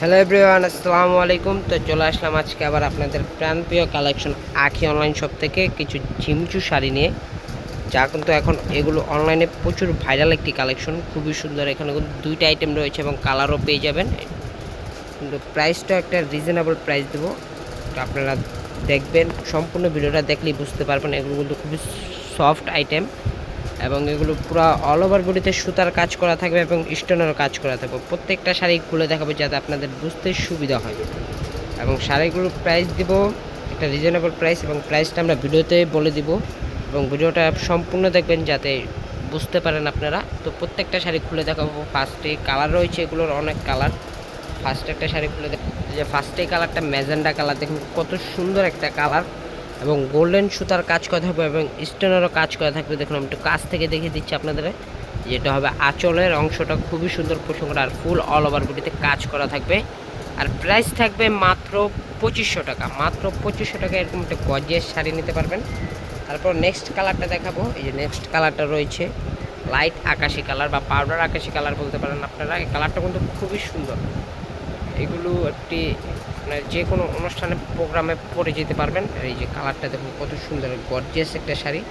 Hello everyone, আসসালামু আলাইকুম। তো চলে আসলাম আজকে আবার আপনাদের প্রাণপ্রিয় কালেকশন আখি অনলাইন শপ থেকে কিছু ঝিমচু শাড়ি নিয়ে, যা কিন্তু এখন এগুলো অনলাইনে প্রচুর ভাইরাল একটি কালেকশন। খুবই সুন্দর। এখানে কিন্তু দুইটা আইটেম রয়েছে এবং কালারও পেয়ে যাবেন। কিন্তু প্রাইসটা একটা রিজনেবল প্রাইস দেবো। তো আপনারা দেখবেন, সম্পূর্ণ ভিডিওটা দেখলেই বুঝতে পারবেন। এগুলো কিন্তু খুবই সফট আইটেম এবং এগুলো পুরো অল ওভার বডিতে সুতার কাজ করা থাকবে এবং স্টোনেরও কাজ করা থাকবে। প্রত্যেকটা শাড়ি খুলে দেখাবো যাতে আপনাদের বুঝতে সুবিধা হয়। এবং শাড়িগুলোর প্রাইস দিব একটা রিজনেবল প্রাইস, এবং প্রাইসটা আমরা ভিডিওতে বলে দিব। এবং ভিডিওটা সম্পূর্ণ দেখবেন যাতে বুঝতে পারেন আপনারা। তো প্রত্যেকটা শাড়ি খুলে দেখাবো। ফার্স্টে কালার রয়েছে, এগুলোর অনেক কালার। ফার্স্ট একটা শাড়ি খুলে দেখো, যে ফার্স্টে কালারটা ম্যাজেন্ডা কালার, দেখুন কত সুন্দর একটা কালার এবং গোল্ডেন সুতার কাজ করা থাকবে এবং স্টোনেরও কাজ করা থাকবে। দেখুন আমি একটু কাছ থেকে দেখিয়ে দিচ্ছি আপনাদের। যেটা হবে আঁচলের অংশটা খুবই সুন্দর পোষণ করা, আর ফুল অল ওভার বডিতে কাজ করা থাকবে। আর প্রাইস থাকবে মাত্র 2500 টাকা। মাত্র 2500 টাকা এরকম একটা গর্জিয়াস শাড়ি নিতে পারবেন। তারপর নেক্সট কালারটা দেখাবো। এই যে নেক্সট কালারটা রয়েছে লাইট আকাশি কালার বা পাউডার আকাশি কালার বলতে পারেন আপনারা। এই কালারটা কিন্তু খুবই সুন্দর। এগুলো একটি মানে যে কোনো অনুষ্ঠানে প্রোগ্রামে পরে যেতে পারবেন। এই যে কালারটা দেখুন কত সুন্দর, গর্জিয়াস একটা শাড়ি।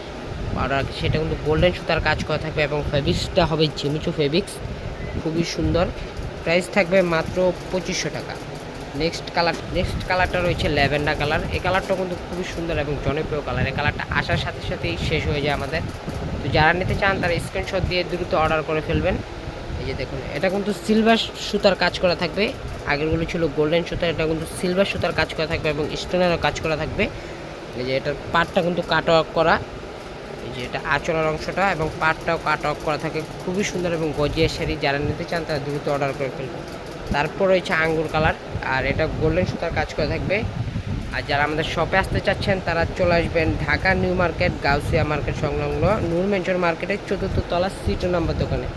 আর সেটা কিন্তু গোল্ডেন সুতার কাজ করা থাকবে এবং ফেব্রিক্সটা হবে ঝিমিচু ফেব্রিক্স, খুবই সুন্দর। প্রাইস থাকবে মাত্র 2500 টাকা। নেক্সট কালারটা রয়েছে ল্যাভেন্ডার কালার। এই কালারটা কিন্তু খুবই সুন্দর এবং জনপ্রিয় কালার। এই কালারটা আসার সাথে সাথেই শেষ হয়ে যায় আমাদের। তো যারা নিতে চান তারা স্ক্রিনশট দিয়ে দ্রুত অর্ডার করে ফেলবেন। এই যে দেখুন, এটা কিন্তু সিলভার সুতার কাজ করা থাকবে। আগেরগুলো ছিল গোল্ডেন সুতার, এটা কিন্তু সিলভার সুতার কাজ করা থাকবে এবং স্টোনেরও কাজ করা থাকবে। এই যে এটার পাটটা কিন্তু কাট ওয়ার্ক করা। এই যে এটা আঁচলের অংশটা এবং পাটটাও কাট ওয়ার্ক করা থাকে। খুবই সুন্দর এবং গর্জিয়াস শাড়ি। যারা নিতে চান তারা দ্রুত অর্ডার করে ফেলবেন। তারপর রয়েছে আঙ্গুর কালার, আর এটা গোল্ডেন সুতার কাজ করা থাকবে। আর যারা আমাদের শপে আসতে চাচ্ছেন তারা চলে আসবেন Dhaka new market, Gausia market সংলগ্ন নূর মেনশন মার্কেটের 4th তলা সিটো নাম্বার দোকানে।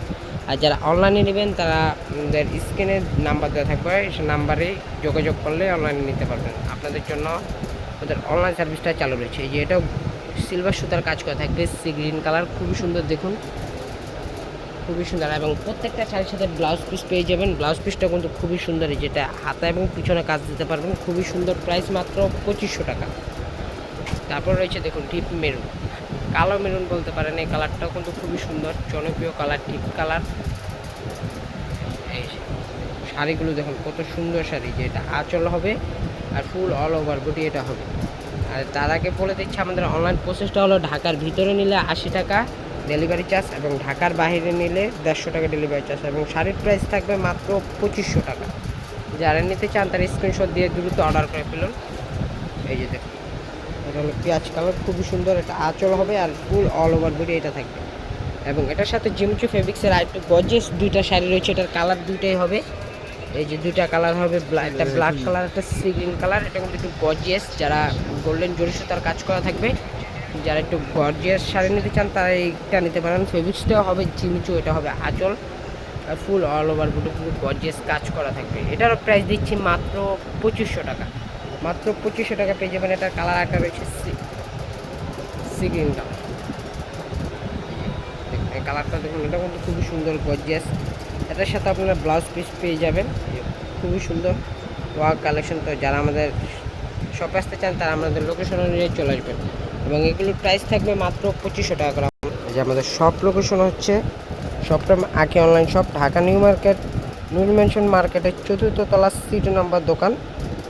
আর যারা অনলাইনে নেবেন তারা আমাদের স্ক্রিনে নাম্বার দেওয়া থাকবে, সে নাম্বারে যোগাযোগ করলে অনলাইনে নিতে পারবেন। আপনাদের জন্য আমাদের অনলাইন সার্ভিসটা চালু রয়েছে। এই যে এটাও সিলভার সুতার কাজ করা থাকবে, সি গ্রিন কালার, খুবই সুন্দর দেখুন, খুবই সুন্দর। এবং প্রত্যেকটা শাড়ির সাথে ব্লাউজ পিস পেয়ে যাবেন। ব্লাউজ পিসটা কিন্তু খুবই সুন্দর, যেটা হাতা এবং পিছনে কাজ দিতে পারবেন। খুবই সুন্দর। প্রাইস মাত্র 2500 টাকা। তারপর রয়েছে দেখুন ডিপ মেরুন, কালো মেরুন বলতে পারেন। এই কালারটাও কিন্তু খুবই সুন্দর, জনপ্রিয় কালার, ডিপ কালার। এই শাড়িগুলো দেখুন কত সুন্দর শাড়ি, যে এটা আঁচল হবে আর ফুল অল ওভার বডি এটা হবে। আর তার আগে বলে দিচ্ছি আমাদের অনলাইন প্রসেসটা হলো ঢাকার ভিতরে নিলে 80 টাকা ডেলিভারি চার্জ এবং ঢাকার বাইরে নিলে 150 টাকা ডেলিভারি চার্জ, এবং শাড়ির প্রাইস থাকবে মাত্র 2500 টাকা। যারা নিতে চান তার স্ক্রিনশট দিয়ে দ্রুত অর্ডার করে ফেলুন। এই যে দেখুন, এটা হলো পেঁয়াজ কালার, খুবই সুন্দর। এটা আঁচল হবে আর ফুল অল ওভার বডি এটা থাকবে। এবং এটার সাথে জিমিচু ফেব্রিক্সের আরেকটু গর্জিয়াস দুইটা শাড়ি রয়েছে। এটার কালার দুইটাই হবে, এই যে দুইটা কালার হবে, একটা ব্ল্যাক কালার, একটা সি গ্রিন কালার। এটা কিন্তু একটু গর্জিয়াস। যারা গোল্ডেন জরি সুতার কাজ করা থাকবে, যারা একটু গর্জিয়াস শাড়ি নিতে চান তারা এইটা নিতে পারেন। ফেব্রিক্সটাও হবে জিমিচু, এটা হবে আঁচল আর ফুল অল ওভার বডি পুরো গর্জিয়াস কাজ করা থাকবে। এটারও প্রাইস দিচ্ছি মাত্র 2500 টাকা। মাত্র 2500 টাকা পেয়ে যাবেন। এটার কালার একটা রয়েছে সি গ্রিন কালার। এই কালারটা দেখুন, এটা কিন্তু খুবই সুন্দর, গর্জিয়াস। এটার সাথে আপনারা ব্লাউজ পিস পেয়ে যাবেন। খুবই সুন্দর ওয়ার্ক কালেকশন। তো যারা আমাদের শপে আসতে চান তারা আমাদের লোকেশন অনুযায়ী চলে আসবেন। এবং এগুলোর প্রাইস থাকবে মাত্র 2500 টাকা করে। যে আমাদের শপ লোকেশন হচ্ছে শপটা আঁকি online shop, Dhaka new market, Noor mansion মার্কেটের 4th তলা সিটো নাম্বার দোকান।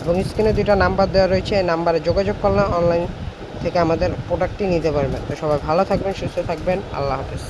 এবং স্ক্রিনে দুইটা নাম্বার দেওয়া রয়েছে, এই নাম্বারে যোগাযোগ করলে অনলাইন থেকে আমাদের প্রোডাক্টটি নিতে পারবেন। তো সবাই ভালো থাকবেন, সুস্থ থাকবেন। আল্লাহ হাফেজ।